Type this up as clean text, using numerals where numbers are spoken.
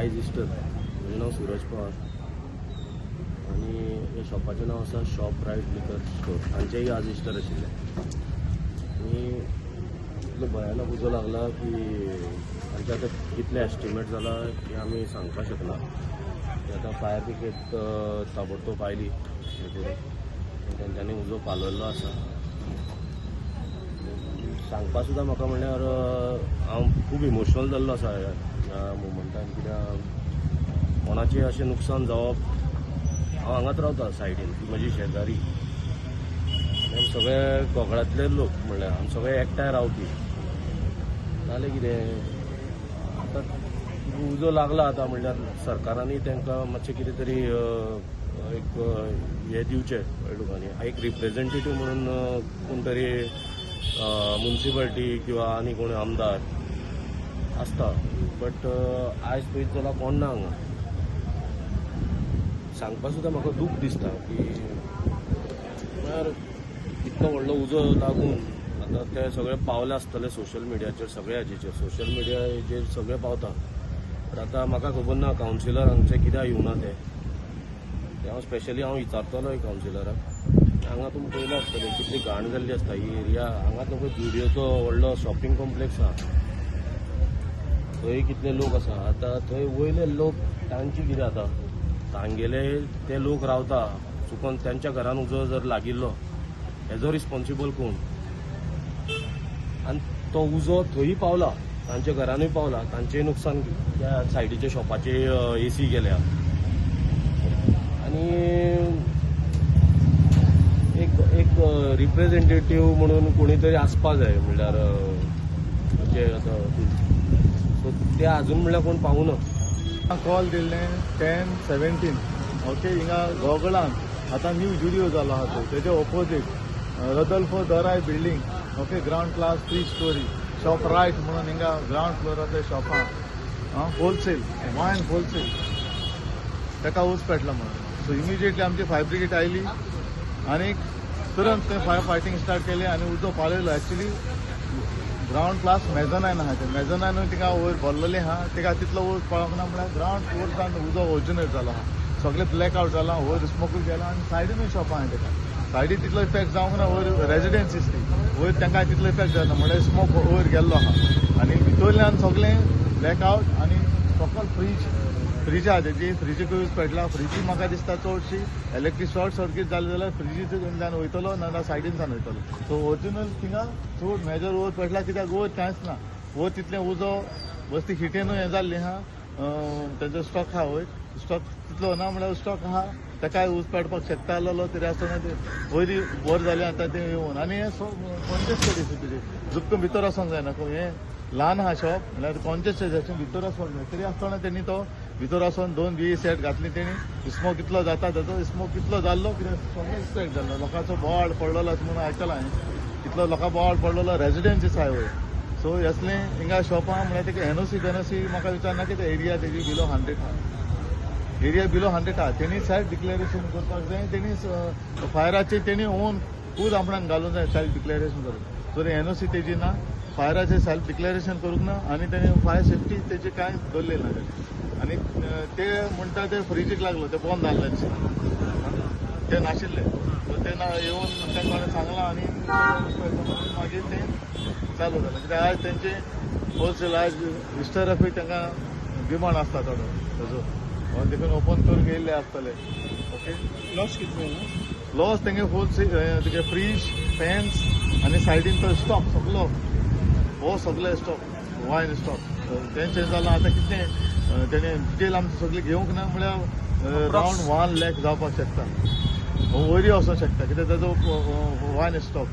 आयज इस्टर. म्हजें नांव सूरज पवार आनी ह्या शॉपाचें नांव आसा शॉप रायट लिकर स्टोर. हांचेंय आज इस्टर आशिल्लें आनी इतलो भयानक उजो लागला की हांचे आतां कितले एस्टिमेट जाला की आमी सांगपाक शकना. आतां फायर ब्रिगेड ताबडतोब आयली तेंच्यांनी उजो पालयल्लो आसा. सांगपा सुद्दां म्हाका म्हणल्यार हांव खूब इमोशनल जाल्लो आसा ह्या मोमेंटान. कित्याक कोणाचें अशें नुकसान जावप. हांव हांगाच रावता सायडीन, ती म्हजी शेजारी. आमी सगळे कोंकणांतले लोक म्हणल्यार आमी सगळे एकठांय रावपी. जालें कितें आतां उजो लागला आतां म्हणल्यार सरकारांनी तांकां मातशें कितें तरी एक हें दिवचें लोकांनी. एक रिप्रेझेंटेटीव म्हणून कोण तरी म्युनिसिपालिटी किंवा आनी कोण आमदार आसता. बट आयज पळयत जाल्यार कोण ना हांगा. सांगपाक सुद्दां म्हाका दूख दिसता की म्हळ्यार इतलो व्हडलो उजो लागून आतां ते सगळे पावले आसतले सोशल मिडियाचेर, सगळे हाचेर सोशल मिडिया हेचेर सगळे पावता. बट आतां म्हाका खबर ना कावन्सिलर हांगचे कित्याक येवना ते. हांव स्पेशली विचारतलो कावन्सिलराक. हांगा तुमी पळयलां आसतलें कितली घाण जाल्ली आसता ही एरिया. हांगा तुमकां जुडियोचो व्हडलो शॉपिंग कॉम्प्लेक्स आसा, थंय कितले लोक आसा. आतां थंय वयले लोक तांची कितें आतां तांगेले ते लोक रावता चुकोन त्यांच्या घरान उजो जर लागिल्लो हेजो रिस्पॉन्सिबल कोण. आनी तो उजो थंय पावला, तांच्या घरानूय पावला, तांचेंय नुकसान त्या सायडीच्या शॉपाचे एसी गेल्या. आनी एक रिप्रेझेंटेटीव म्हणून कोणी तरी आसपा जाय म्हणल्यार जे आतां सो ते आजून म्हणल्यार कोण पावूना. कॉल दिल्लें 10-17 ओके. हिंगा गोगळान आतां न्यू जुडियो जालो आहा तो तेजे ऑपोजीट रदल्फो दराय building okay. Ground plus 3 storey shop right म्हणून हिंगा ग्राउंड फ्लोराचे शॉप आहा होलसेल वायन होलसेल ताका ऊस पेटला म्हणून. सो इमिजिएटली आमची फायर ब्रिगेड आयली आनी तुरंत ते फायर फायटींग स्टार्ट केलें आनी उजो पालयलो. एक्चुली ग्राउंड क्लास मेजनायन आहा ते मेजनायनूय तिका वयर भरलेलें आहा. तिका तितलो वयर पळोवंक ना म्हळ्यार ग्राउंड फ्लोरसान उजो ऑरिजिनेट जालो आहा. सगळे ब्लॅक आवट जाला, वयर स्मोकूय गेला आनी सायडीनूय शॉप आहा तेका. सायडीन तितलो इफेक्ट जावंक ना. वयर रेजिडेन्सीस ती वयर तांकां तितलो इफेक्ट जायना म्हळ्यार स्मोक वयर गेल्लो आहा. आनी भितरल्यान सगळें ब्लॅक आवट आनी सकयल फ्रीज आहा तेजी फ्रिजीक यूज पेटला. फ्रिजी म्हाका दिसता चडशी इलेक्ट्रीक शॉर्ट सर्कीट जालें जाल्यार फ्रिजीच्यान वयतलो ना सायडीनसान वयतलो. सो ओरिजिनल थिंगा चड मेजर वयर पेटला कित्याक वयर चान्स ना. वयर तितलें उजो बस्ती हिटेनूय हें जाल्लें आहा. तेजो स्टॉक आहा वयर स्टॉक तितलो ना म्हळ्यार स्टॉक आहा ताकाय उज पेटपाक शकता आसलेलो तरी आसतना ते वयरी वर जालें आतां तें येवन. आनी हें कॉन्जेस्टेड सिटी झुपकन भितर वचोंक जायना. हें ल्हान आहा शॉप म्हळ्यार कॉन्जेस्टेड भितर वचपाक जाय. तरी आसतना तेणी तो भितर वचोन 2 BE सेट घातली तेणी. स्मोक कितलो जाता ताचो स्मोक कितलो जाल्लो कित्याक सगळें इफेक्ट जाल्लो. लोकांचो बोवाळ पडलेलो म्हणून आयकलां हांवें. कितलो लोकां बोवाळ पडलेलो रेजिडेन्सीस आहाय वयर. सो असलें हिंगा शॉपां म्हळ्यार तेका एनओसी म्हाका विचारना की एरिया तेजी बिलो 100 आहा. एरिया बिलो 100 आहा. तेणी सेल्फ डिक्लेरेशन करपाक जाय. तेणी फायराचे तेणी ओन खूद आपणाक घालूंक जाय सेल्फ डिक्लेरेशन करून. जर एनओसी तेजी ना फायराचे सेल्फ डिक्लेरेशन करूंक ना आनी तेणी फायर सेफ्टी तेजे कांय दवरलें ना. आनी ते म्हणटा ते फ्रिजीक लागलो ते बंद जाल्लें ते नाशिल्ले. सो ते येवन तांकां सांगलां आनी मागीर तें चालू जालें. कित्याक आयज तेंचे होलसेल आयज इस्टराकूय तांकां डिमांड आसता थोडो ताजो. देखून ओपन करून येयल्ले आसतले. ओके. लॉस कितलो लॉस तेंगे होलसेल तुगे फ्रीज फॅन्स आनी सायडीन तो स्टॉक सगळो हो सगळे स्टॉक वायन स्टॉक तेंचें जालां. आतां कितें तेणे डिटेल आमची सगळी घेवंक ना म्हळ्यार रावंड 1 लाख जावपाक शकता. वयरी वचोंक शकता कित्याक ताजो वायन स्टॉक.